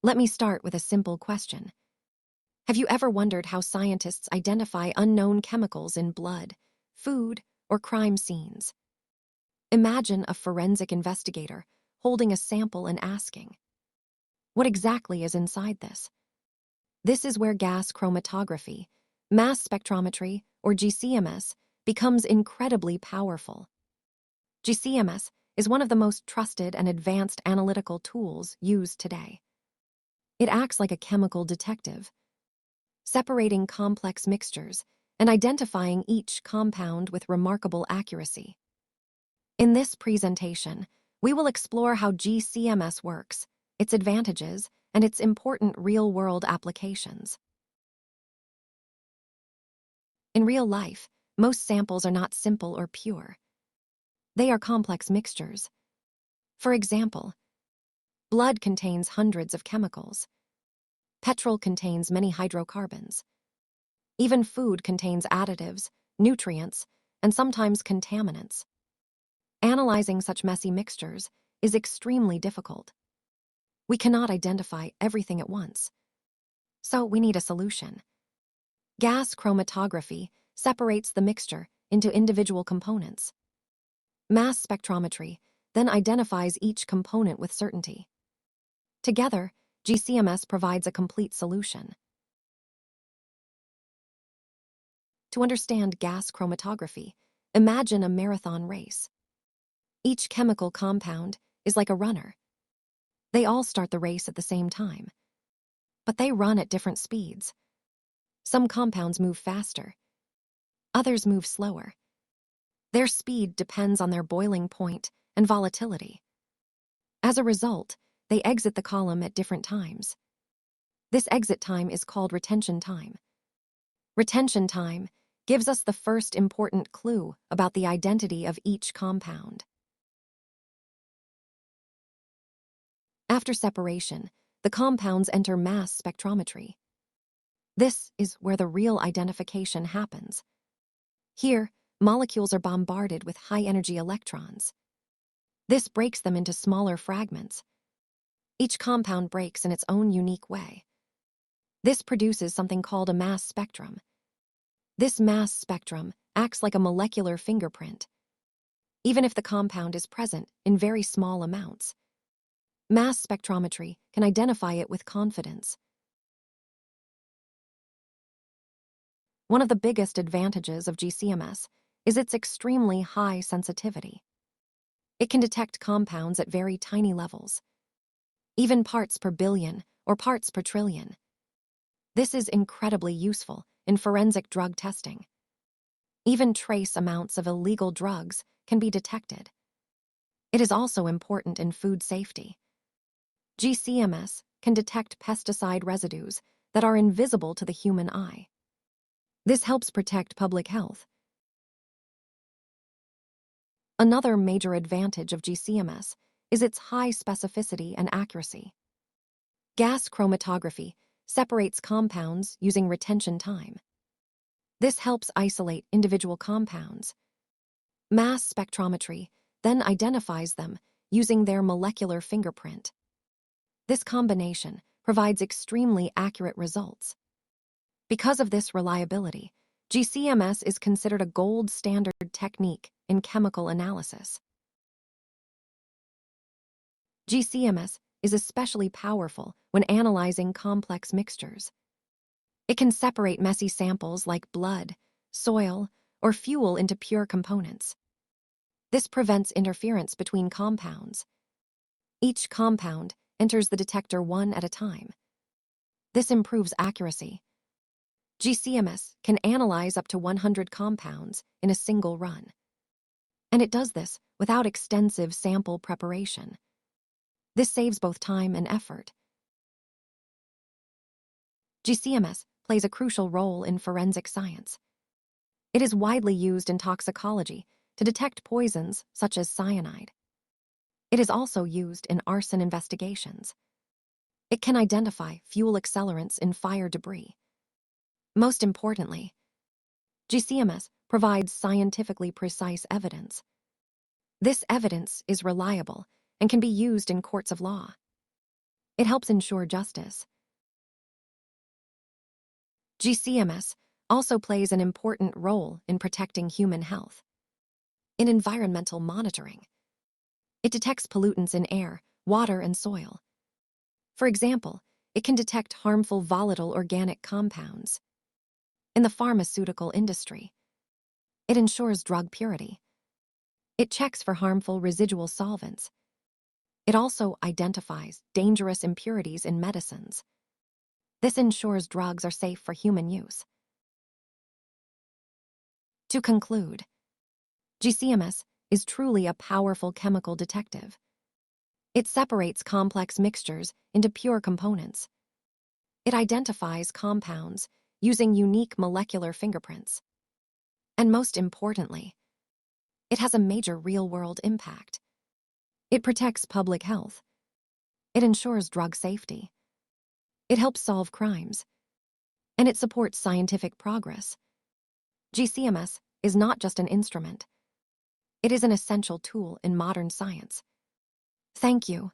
Let me start with a simple question. Have you ever wondered how scientists identify unknown chemicals in blood, food, or crime scenes? Imagine a forensic investigator holding a sample and asking, what exactly is inside this? This is where gas chromatography, mass spectrometry, or GCMS, becomes incredibly powerful. GCMS is one of the most trusted and advanced analytical tools used today. It acts like a chemical detective, separating complex mixtures and identifying each compound with remarkable accuracy. In this presentation, we will explore how GCMS works, its advantages, and its important real-world applications. In real life, most samples are not simple or pure. They are complex mixtures. For example, blood contains hundreds of chemicals. Petrol contains many hydrocarbons. Even food contains additives, nutrients, and sometimes contaminants. Analyzing such messy mixtures is extremely difficult. We cannot identify everything at once. So we need a solution. Gas chromatography separates the mixture into individual components. Mass spectrometry then identifies each component with certainty. Together, GCMS provides a complete solution. To understand gas chromatography, imagine a marathon race. Each chemical compound is like a runner. They all start the race at the same time, but they run at different speeds. Some compounds move faster, others move slower. Their speed depends on their boiling point and volatility. As a result, they exit the column at different times. This exit time is called retention time. Retention time gives us the first important clue about the identity of each compound. After separation, the compounds enter mass spectrometry. This is where the real identification happens. Here, molecules are bombarded with high-energy electrons. This breaks them into smaller fragments. Each compound breaks in its own unique way. This produces something called a mass spectrum. This mass spectrum acts like a molecular fingerprint. Even if the compound is present in very small amounts, mass spectrometry can identify it with confidence. One of the biggest advantages of GCMS is its extremely high sensitivity. It can detect compounds at very tiny levels, even parts per billion or parts per trillion. This is incredibly useful in forensic drug testing. Even trace amounts of illegal drugs can be detected. It is also important in food safety. GCMS can detect pesticide residues that are invisible to the human eye. This helps protect public health. Another major advantage of GCMS is its high specificity and accuracy. Gas chromatography separates compounds using retention time. This helps isolate individual compounds. Mass spectrometry then identifies them using their molecular fingerprint. This combination provides extremely accurate results. Because of this reliability, GCMS is considered a gold standard technique in chemical analysis. GCMS is especially powerful when analyzing complex mixtures. It can separate messy samples like blood, soil, or fuel into pure components. This prevents interference between compounds. Each compound enters the detector one at a time. This improves accuracy. GCMS can analyze up to 100 compounds in a single run. And it does this without extensive sample preparation. This saves both time and effort. GCMS plays a crucial role in forensic science. It is widely used in toxicology to detect poisons such as cyanide. It is also used in arson investigations. It can identify fuel accelerants in fire debris. Most importantly, GCMS provides scientifically precise evidence. This evidence is reliable and can be used in courts of law. It helps ensure justice. GCMS also plays an important role in protecting human health. In environmental monitoring, it detects pollutants in air, water, and soil. For example, it can detect harmful volatile organic compounds. In the pharmaceutical industry, it ensures drug purity. It checks for harmful residual solvents. It also identifies dangerous impurities in medicines. This ensures drugs are safe for human use. To conclude, GCMS is truly a powerful chemical detective. It separates complex mixtures into pure components. It identifies compounds using unique molecular fingerprints. And most importantly, it has a major real-world impact. It protects public health. It ensures drug safety. It helps solve crimes. And it supports scientific progress. GCMS is not just an instrument. It is an essential tool in modern science. Thank you